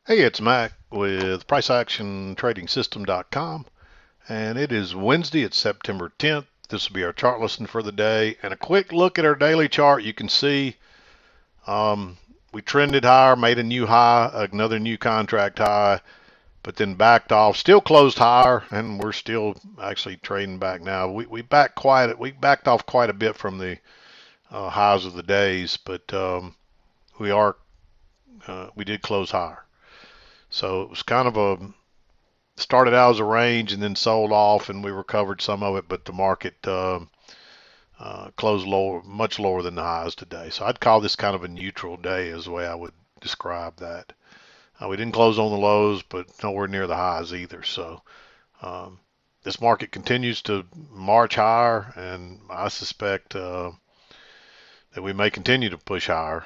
Hey, it's Mac with PriceActionTradingSystem.com, and it is Wednesday. It's September 10th. This will be our chart lesson for the day, and a quick look at our daily chart. You can see we trended higher, made a new high, another new contract high, but then backed off. Still closed higher, and we're still actually trading back now. We backed off quite a bit from the highs of the days, but we did close higher. So it was kind of a started out as a range and then sold off, and we recovered some of it, but the market closed lower, much lower than the highs today. So I'd call this kind of a neutral day, is the way I would describe that. We didn't close on the lows, but nowhere near the highs either. So um, this market continues to march higher, and I suspect that we may continue to push higher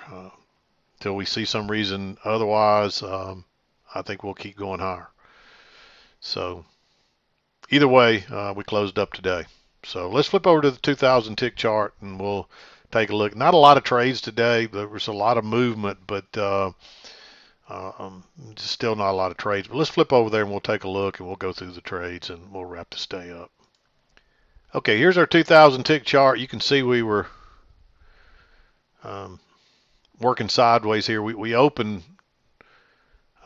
until we see some reason otherwise. I think we'll keep going higher. So either way, we closed up today. So let's flip over to the 2000 tick chart and we'll take a look. Not a lot of trades today. There was a lot of movement, but still not a lot of trades. But let's flip over there and we'll take a look and we'll go through the trades and we'll wrap this day up. Okay, here's our 2000 tick chart. You can see we were um, working sideways here. We opened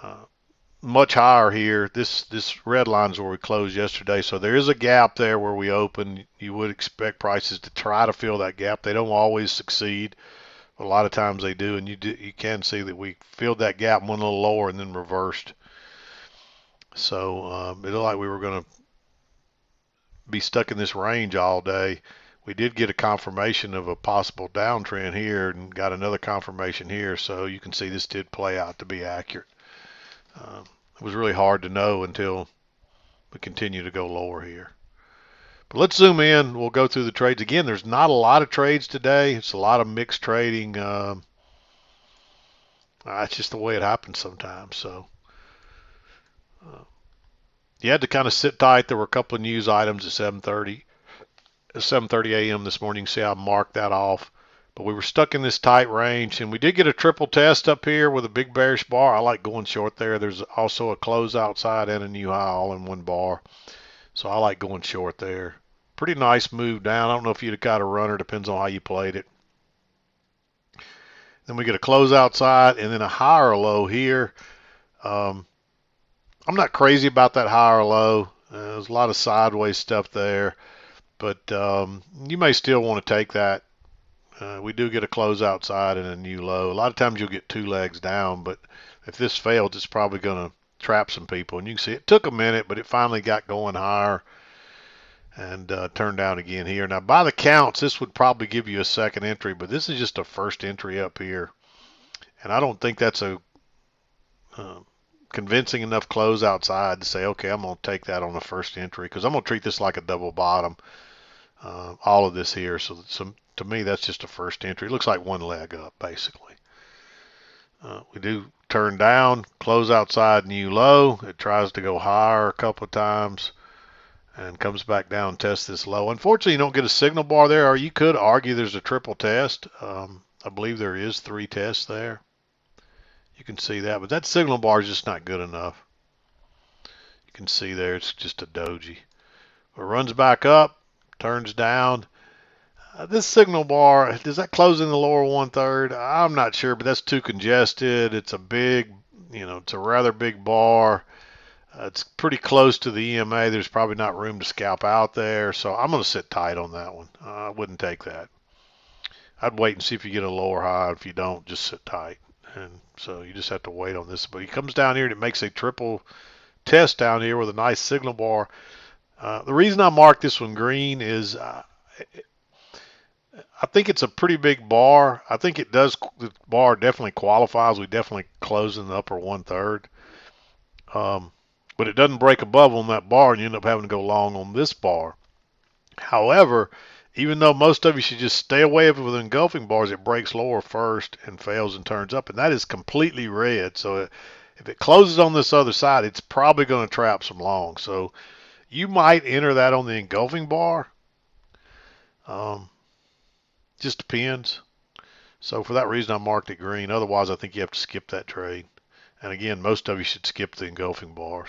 uh, much higher here. This red line is where we closed yesterday. So there is a gap there where we open. You would expect prices to try to fill that gap. They don't always succeed, but a lot of times they do. And you can see that we filled that gap, went a little lower, and then reversed. So it looked like we were going to be stuck in this range all day. We did get a confirmation of a possible downtrend here and got another confirmation here. So you can see this did play out to be accurate. It was really hard to know until we continue to go lower here. But let's zoom in. We'll go through the trades again. There's not a lot of trades today. It's a lot of mixed trading. It's just the way it happens sometimes. So uh, you had to kind of sit tight. There were a couple of news items at 7:30 a.m. this morning. You see I marked that off. But we were stuck in this tight range, and we did get a triple test up here with a big bearish bar. I like going short there. There's also a close outside and a new high all in one bar. So I like going short there. Pretty nice move down. I don't know if you'd have got a runner. Depends on how you played it. Then we get a close outside and then a higher low here. Um, I'm not crazy about that higher low. There's a lot of sideways stuff there, but you may still want to take that. We do get a close outside and a new low. A lot of times you'll get two legs down, but if this fails, it's probably going to trap some people. And you can see it took a minute, but it finally got going higher and turned down again here. Now, by the counts, this would probably give you a second entry, but this is just a first entry up here. And I don't think that's a uh, convincing enough close outside to say, okay, I'm going to take that on the first entry because I'm going to treat this like a double bottom, all of this here. So to me, that's just a first entry. It looks like one leg up, basically. We do turn down, close outside, new low. It tries to go higher a couple of times and comes back down and tests this low. Unfortunately, you don't get a signal bar there, or you could argue there's a triple test. I believe there is 3 tests there. You can see that, but that signal bar is just not good enough. You can see there it's just a doji. It runs back up, turns down. This signal bar, does that close in the lower 1/3? I'm not sure, but that's too congested. It's a big, it's a rather big bar. It's pretty close to the EMA. There's probably not room to scalp out there, so I'm going to sit tight on that one. I wouldn't take that. I'd wait and see if you get a lower high. If you don't, just sit tight. And so you just have to wait on this. But he comes down here and it makes a triple test down here with a nice signal bar. The reason I marked this one green is I think it's a pretty big bar. I think it does. The bar definitely qualifies. We definitely close in the upper 1/3. But it doesn't break above on that bar, and you end up having to go long on this bar. However, even though most of you should just stay away with engulfing bars, it breaks lower first and fails and turns up, and that is completely red. So if it closes on this other side, it's probably going to trap some long. So you might enter that on the engulfing bar. Just depends. So for that reason, I marked it green. Otherwise, I think you have to skip that trade. And again, most of you should skip the engulfing bars.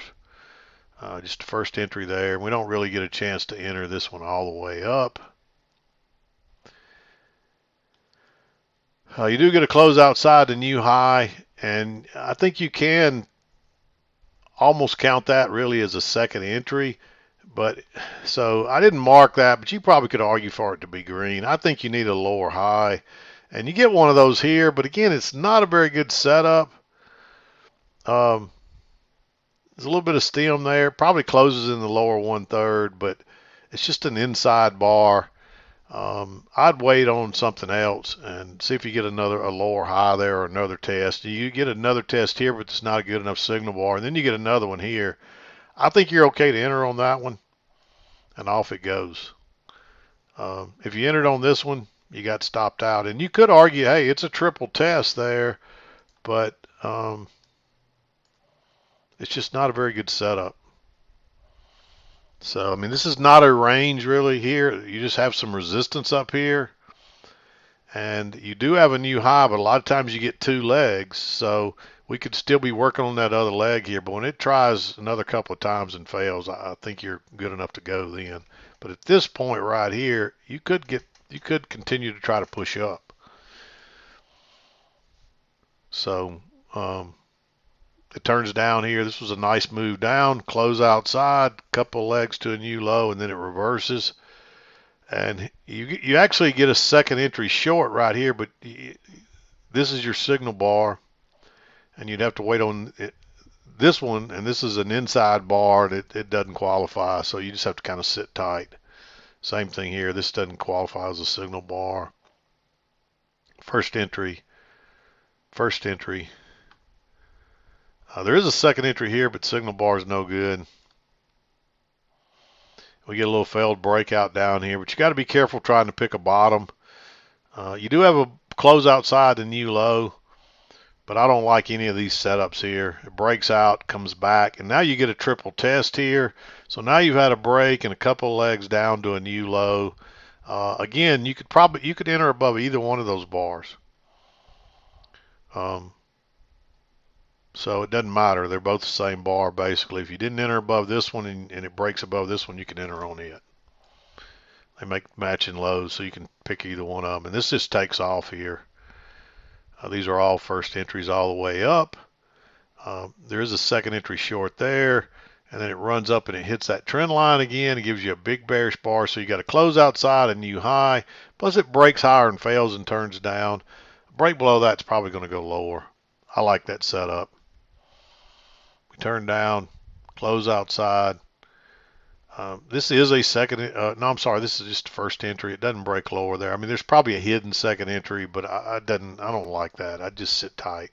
Just the first entry there. We don't really get a chance to enter this one all the way up. You do get a close outside the new high, and I think you can almost count that really as a second entry. But so I didn't mark that, but you probably could argue for it to be green. I think you need a lower high, and you get one of those here. But again, it's not a very good setup. There's a little bit of stem there. Probably closes in the lower 1/3, but it's just an inside bar. I'd wait on something else and see if you get a lower high there or another test. You get another test here, but it's not a good enough signal bar, and then you get another one here. I think you're okay to enter on that one, and off it goes. If you entered on this one, you got stopped out, and you could argue, hey, it's a triple test there, but it's just not a very good setup. So, I mean, this is not a range really here. You just have some resistance up here. And you do have a new high, but a lot of times you get two legs. So we could still be working on that other leg here. But when it tries another couple of times and fails, I think you're good enough to go then. But at this point right here, you could continue to try to push up. So it turns down here. This was a nice move down, close outside, couple legs to a new low, and then it reverses. And you actually get a second entry short right here, but this is your signal bar, and you'd have to wait on this one, and this is an inside bar, and it doesn't qualify, so you just have to kind of sit tight. Same thing here. This doesn't qualify as a signal bar. First entry. There is a second entry here, but signal bar is no good. We get a little failed breakout down here, but you got to be careful trying to pick a bottom. You do have a close outside the new low, but I don't like any of these setups here. It breaks out, comes back, and now you get a triple test here. So now you've had a break and a couple of legs down to a new low. Again, you could enter above either one of those bars. So it doesn't matter. They're both the same bar basically. If you didn't enter above this one and it breaks above this one, you can enter on it. They make matching lows, so you can pick either one of them. And this just takes off here. These are all first entries all the way up. There is a second entry short there, and then it runs up and it hits that trend line again. It gives you a big bearish bar, so you got to close outside a new high. Plus it breaks higher and fails and turns down. A break below that's probably going to go lower. I like that setup. We turn down, close outside. This is a second, no, I'm sorry, this is just the first entry. It doesn't break lower there. I mean, there's probably a hidden second entry, but I don't like that. I just sit tight.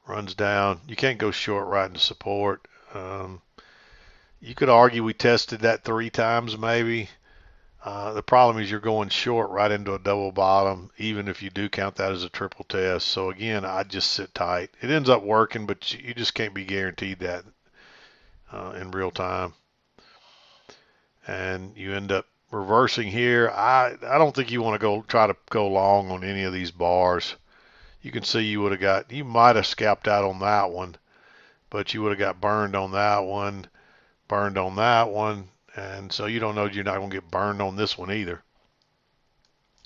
Runs down. You can't go short right into support. You could argue we tested that 3 times maybe. The problem is you're going short right into a double bottom, even if you do count that as a triple test. So again, I just sit tight. It ends up working, but you just can't be guaranteed that in real time. And you end up reversing here. I don't think you want to try to go long on any of these bars. You can see you might have scalped out on that one, but you would have got burned on that one, burned on that one, and so you don't know you're not going to get burned on this one either.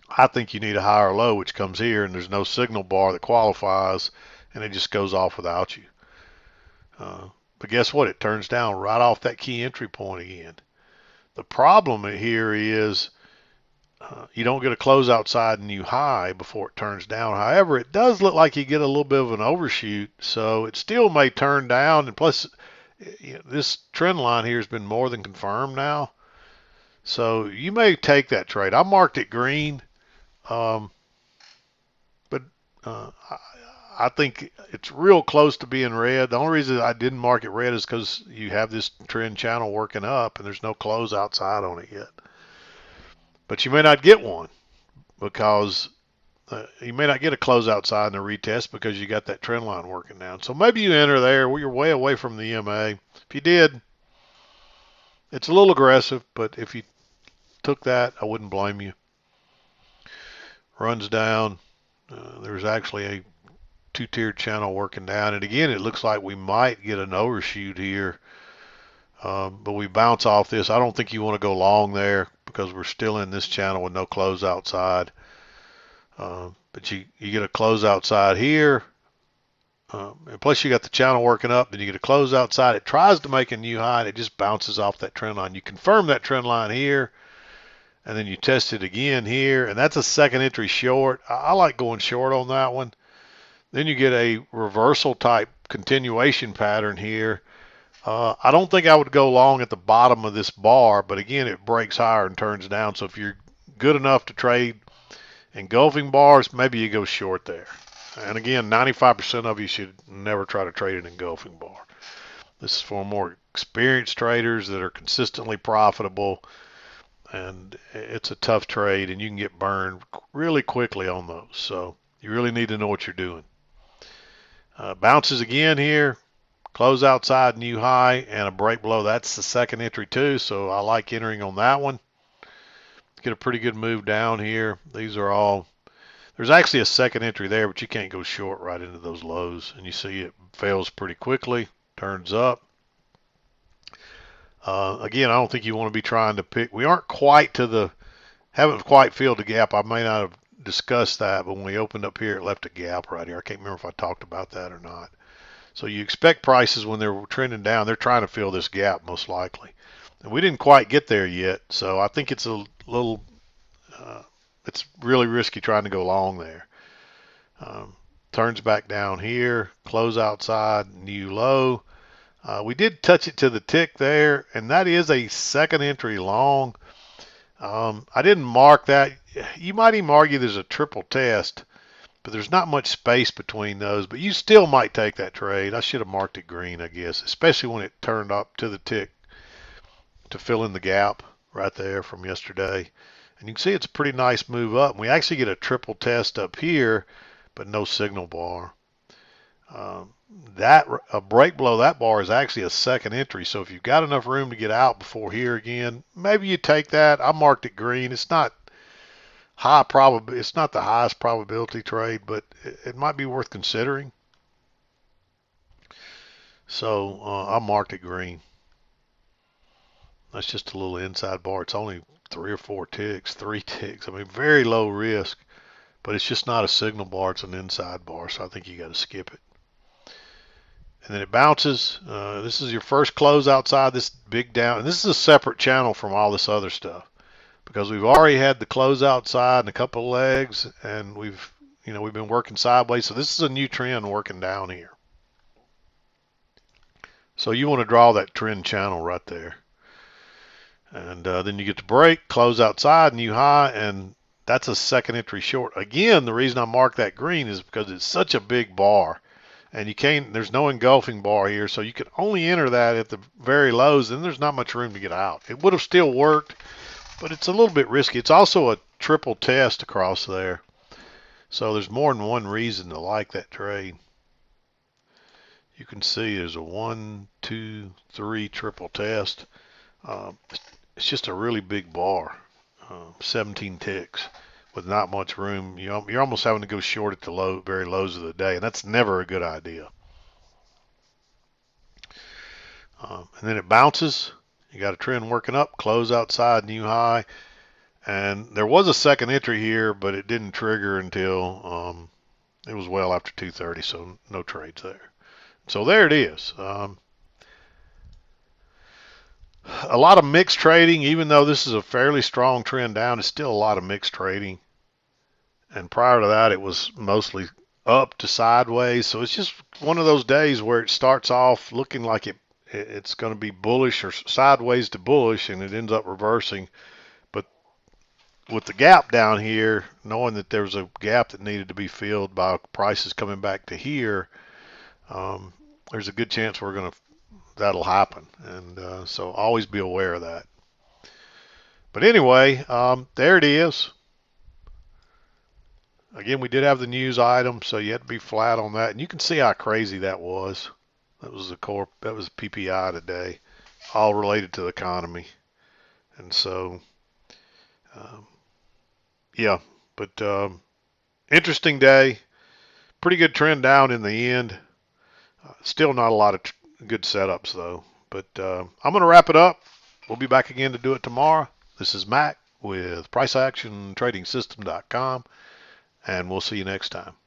I think you need a higher low, which comes here, and there's no signal bar that qualifies, and it just goes off without you. But guess what? It turns down right off that key entry point again. The problem here is you don't get a close outside new high before it turns down. However, it does look like you get a little bit of an overshoot, so it still may turn down. And plus, this trend line here has been more than confirmed now. So you may take that trade. I marked it green, but I think it's real close to being red. The only reason I didn't mark it red is because you have this trend channel working up and there's no close outside on it yet. But you may not get one because you may not get a close outside in a retest because you got that trend line working down. So maybe you enter there where you're way away from the EMA. If you did, it's a little aggressive, but if you took that, I wouldn't blame you. Runs down. There's actually a two-tiered channel working down. And again, it looks like we might get an overshoot here, but we bounce off this. I don't think you want to go long there because we're still in this channel with no close outside. But you get a close outside here. And plus you got the channel working up, then you get a close outside. It tries to make a new high, and it just bounces off that trend line. You confirm that trend line here, and then you test it again here, and that's a second entry short. I like going short on that one. Then you get a reversal type continuation pattern here. I don't think I would go long at the bottom of this bar, but again, it breaks higher and turns down. So if you're good enough to trade engulfing bars, maybe you go short there. And again, 95% of you should never try to trade an engulfing bar. This is for more experienced traders that are consistently profitable, and it's a tough trade, and you can get burned really quickly on those. So you really need to know what you're doing. Bounces again here, close outside, new high, and a break below. That's the second entry too, so I like entering on that one. Get a pretty good move down here. These are all, there's actually a second entry there, but you can't go short right into those lows. And you see it fails pretty quickly, turns up. Again, I don't think you want to be trying to pick. We aren't quite to the, haven't quite filled the gap. I may not have discussed that, but when we opened up here, it left a gap right here. I can't remember if I talked about that or not. So you expect prices when they're trending down, they're trying to fill this gap most likely. And we didn't quite get there yet, so I think it's a little, it's really risky trying to go long there. Turns back down here, close outside, new low. We did touch it to the tick there, and that is a second entry long. I didn't mark that. You might even argue there's a triple test, but there's not much space between those. But you still might take that trade. I should have marked it green, I guess, especially when it turned up to the tick to fill in the gap right there from yesterday. And you can see it's a pretty nice move up. And we actually get a triple test up here, but no signal bar. That a break below that bar is actually a second entry. So if you've got enough room to get out before here again, maybe you take that. I marked it green. It's not high probability. It's not the highest probability trade, but it might be worth considering. So I marked it green. That's just a little inside bar. It's only 3 or 4 ticks, 3 ticks. I mean, very low risk, but it's just not a signal bar. It's an inside bar, so I think you got to skip it. And then it bounces. This is your first close outside this big down. And this is a separate channel from all this other stuff because we've already had the close outside and a couple of legs, and we've been working sideways. So this is a new trend working down here. So you want to draw that trend channel right there. And then you get the break, close outside, new high, and that's a second entry short. Again, the reason I marked that green is because it's such a big bar. And you can't, there's no engulfing bar here, so you can only enter that at the very lows, and there's not much room to get out. It would have still worked, but it's a little bit risky. It's also a triple test across there. So there's more than one reason to like that trade. You can see there's a 1, 2, 3 triple test. It's just a really big bar, 17 ticks with not much room. You're almost having to go short at the very lows of the day, and that's never a good idea. And then it bounces. You got a trend working up, close outside, new high. And there was a second entry here, but it didn't trigger until it was well after 2:30, so no trades there. So there it is. A lot of mixed trading, even though this is a fairly strong trend down, it's still a lot of mixed trading. And prior to that, it was mostly up to sideways. So it's just one of those days where it starts off looking like it's going to be bullish or sideways to bullish, and it ends up reversing. But with the gap down here, knowing that there was a gap that needed to be filled by prices coming back to here, there's a good chance that'll happen. And so always be aware of that. But anyway, there it is. Again, we did have the news item, so you had to be flat on that. And you can see how crazy that was. That was that was PPI today, all related to the economy. And so, yeah, but interesting day. Pretty good trend down in the end. Still not a lot of good setups though. But I'm going to wrap it up. We'll be back again to do it tomorrow. This is Mac with PriceActionTradingSystem.com, and we'll see you next time.